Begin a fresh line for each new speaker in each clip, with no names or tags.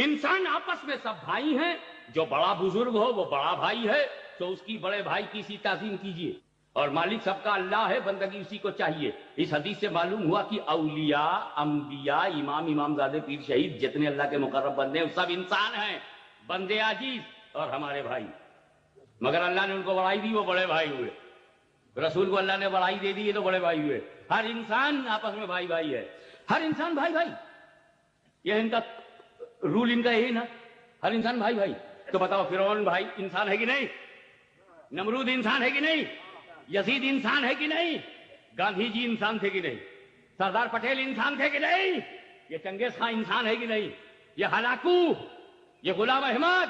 انسان آپس میں سب بھائی ہیں، جو بڑا بزرگ ہو وہ بڑا بھائی ہے تو اس کی بڑے بھائی کی سی تعظیم کیجیے، اور مالک سب کا اللہ ہے، بندگی اسی کو چاہیے۔ اس حدیث سے معلوم ہوا کہ اولیاء، انبیاء، امامزادے، پیر، شہید، جتنے اللہ کے مقرب بندے ہیں سب انسان ہیں، بندے عاجز اور ہمارے بھائی، مگر اللہ نے ان کو بڑائی دی، وہ بڑے بھائی ہوئے۔ رسول کو اللہ نے بڑائی دے دی، یہ تو بڑے بھائی ہوئے۔ ہر انسان آپس میں بھائی بھائی ہے، ہر انسان بھائی بھائی، یہ ان کا رول، ان کا یہی نا، ہر انسان بھائی بھائی۔ تو بتاؤ فرعون بھائی انسان ہے کہ نہیں؟ نمرود انسان ہے کہ نہیں؟ یزید انسان ہے کہ نہیں؟ گاندھی جی انسان تھے کہ نہیں؟ سردار پٹیل انسان تھے کہ نہیں؟ یہ چنگیز خان انسان ہے کہ نہیں؟ یہ ہلاکو، یہ غلام احمد،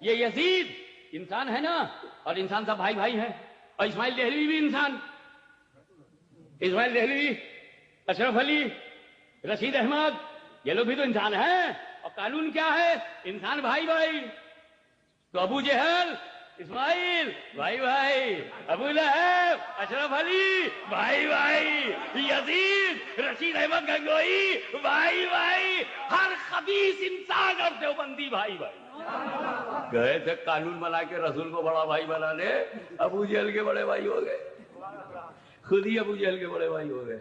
یہ یزید انسان ہے نا؟ اور انسان سب بھائی بھائی ہیں۔ اور اسماعیل دہلوی بھی انسان، اسماعیل دہلوی، اشرف علی، رشید احمد، یہ لوگ بھی تو انسان ہیں۔ اور قانون کیا ہے؟ انسان بھائی بھائی۔ تو ابو جہل، اسماعیل بھائی بھائی، ابو لہب، اشرف علی بھائی بھائی، یزید، رشید احمد گنگوئی بھائی بھائی، ہر خبیث انسان اور دیوبندی بھائی بھائی۔ گئے تھے قانون بنا کے رسول کو بڑا بھائی بنانے، ابو جہل کے بڑے بھائی ہو گئے، خود ہی ابو جہل کے بڑے بھائی ہو گئے۔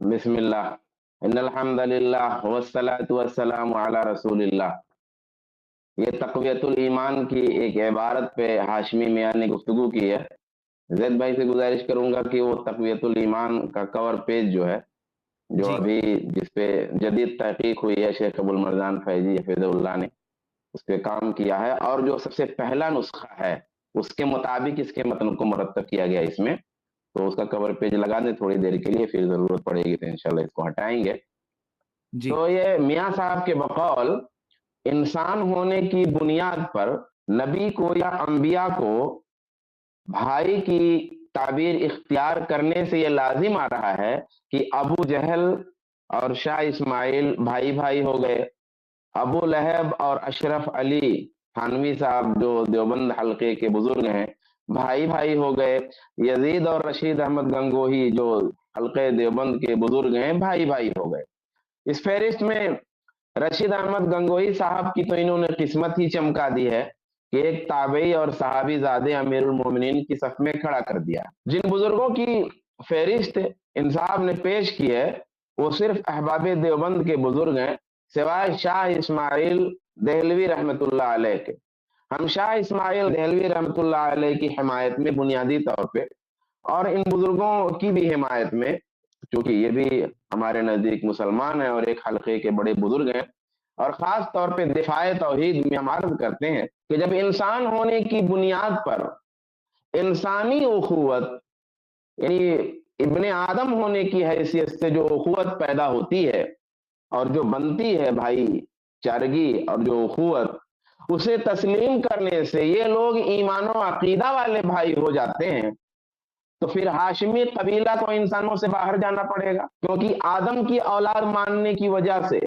بسم اللہ، ان الحمد للہ والصلاۃ والسلام علی رسول اللہ۔ یہ تقویت الایمان کی ایک عبارت پہ ہاشمی میاں نے گفتگو کی ہے۔ زید بھائی سے گزارش کروں گا کہ وہ تقویت الایمان کا کور پیج جو ہے، جو ابھی جس پہ جدید تحقیق ہوئی ہے، شیخ ابو المرجان فیضی حفظہ اللہ نے اس پہ کام کیا ہے، اور جو سب سے پہلا نسخہ ہے اس کے مطابق اس کے متن کو مرتب کیا گیا اس میں، تو اس کا کور پیج لگا دیں تھوڑی دیر کے لیے، پھر ضرورت پڑے گی تو انشاءاللہ اس کو ہٹائیں گے۔ تو یہ میاں صاحب کے بقول انسان ہونے کی بنیاد پر نبی کو یا انبیاء کو بھائی کی تعبیر اختیار کرنے سے یہ لازم آ رہا ہے کہ ابو جہل اور شاہ اسماعیل بھائی بھائی ہو گئے، ابو لہب اور اشرف علی تھانوی صاحب جو دیوبند حلقے کے بزرگ ہیں بھائی بھائی ہو گئے، یزید اور رشید احمد گنگوہی جو حلقے دیوبند کے بزرگ ہیں بھائی بھائی ہو گئے۔ اس فہرست میں رشید احمد گنگوہی صاحب کی تو انہوں نے قسمت ہی چمکا دی ہے کہ ایک تابعی اور صحابی زادے امیر المومنین کی صف میں کھڑا کر دیا۔ جن بزرگوں کی فہرست ان صاحب نے پیش کی ہے وہ صرف احباب دیوبند کے بزرگ ہیں، سوائے شاہ اسماعیل دہلوی رحمت اللہ علیہ کے۔ ہم شاہ اسماعیل دہلوی رحمت اللہ علیہ کی حمایت میں بنیادی طور پہ، اور ان بزرگوں کی بھی حمایت میں، چونکہ یہ بھی ہمارے نزدیک مسلمان ہیں اور ایک حلقے کے بڑے بزرگ ہیں، اور خاص طور پہ دفاع توحید میں ہم عرض کرتے ہیں کہ جب انسان ہونے کی بنیاد پر انسانی اخوت، یعنی ابن آدم ہونے کی حیثیت سے جو اخوت پیدا ہوتی ہے اور جو بنتی ہے بھائی چارگی اور جو اخوت، اسے تسلیم کرنے سے یہ لوگ ایمان و عقیدہ والے بھائی ہو جاتے ہیں، تو پھر ہاشمی قبیلہ کو انسانوں سے باہر جانا پڑے گا، کیونکہ آدم کی اولاد ماننے کی وجہ سے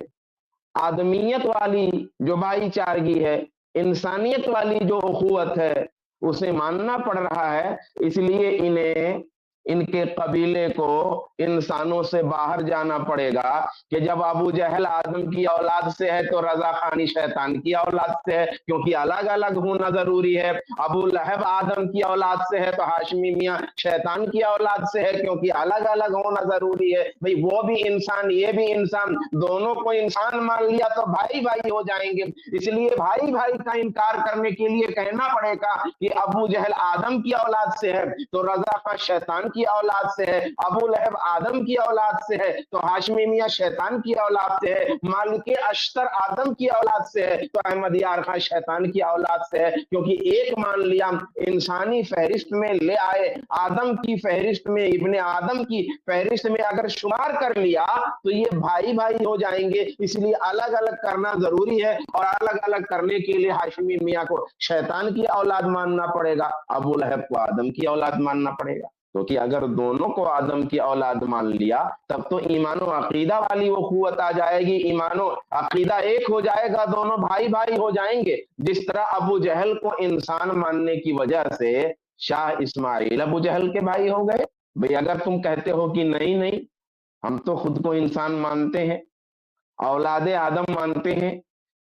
آدمیت والی جو بھائی چارگی ہے، انسانیت والی جو اخوت ہے، اسے ماننا پڑ رہا ہے۔ اس لیے انہیں ان کے قبیلے کو انسانوں سے باہر جانا پڑے گا کہ جب ابو جہل آدم کی اولاد سے ہے تو رضا خانی شیطان کی اولاد سے ہے، کیونکہ الگ الگ ہونا ضروری ہے۔ ابو لہب آدم کی اولاد سے ہے تو ہاشمی میاں شیطان کی اولاد سے ہے، کیونکہ الگ الگ ہونا ضروری ہے۔ بھئی وہ بھی انسان یہ بھی انسان، دونوں کو انسان مان لیا تو بھائی بھائی ہو جائیں گے۔ اس لیے بھائی بھائی کا انکار کرنے کے لیے کہنا پڑے گا کہ ابو جہل آدم کی اولاد سے ہے تو رضا خان شیطان کی اولاد سے ہے، ابو لہب آدم کی اولاد سے ہے تو ہاشمی میاں شیطان کی اولاد سے ہے، مالک اشتر آدم کی اولاد سے ہے تو احمد یار خان شیطان کی اولاد سے ہے، کیونکہ ایک مان لیا، انسانی فہرست میں لے آئے، آدم کی فہرست میں، ابن آدم کی فہرست میں اگر شمار کر لیا تو یہ بھائی بھائی ہو جائیں گے۔ اس لیے الگ الگ کرنا ضروری ہے، اور الگ الگ کرنے کے لیے ہاشمی میاں کو شیطان کی اولاد ماننا پڑے گا، ابو لہب کو آدم کی اولاد ماننا پڑے گا، کیونکہ اگر دونوں کو آدم کی اولاد مان لیا تب تو ایمان و عقیدہ والی وہ قوت آ جائے گی، ایمان و عقیدہ ایک ہو جائے گا، دونوں بھائی بھائی ہو جائیں گے۔ جس طرح ابو جہل کو انسان ماننے کی وجہ سے شاہ اسماعیل ابو جہل کے بھائی ہو گئے۔ بھئی اگر تم کہتے ہو کہ نہیں ہم تو خود کو انسان مانتے ہیں، اولاد آدم مانتے ہیں،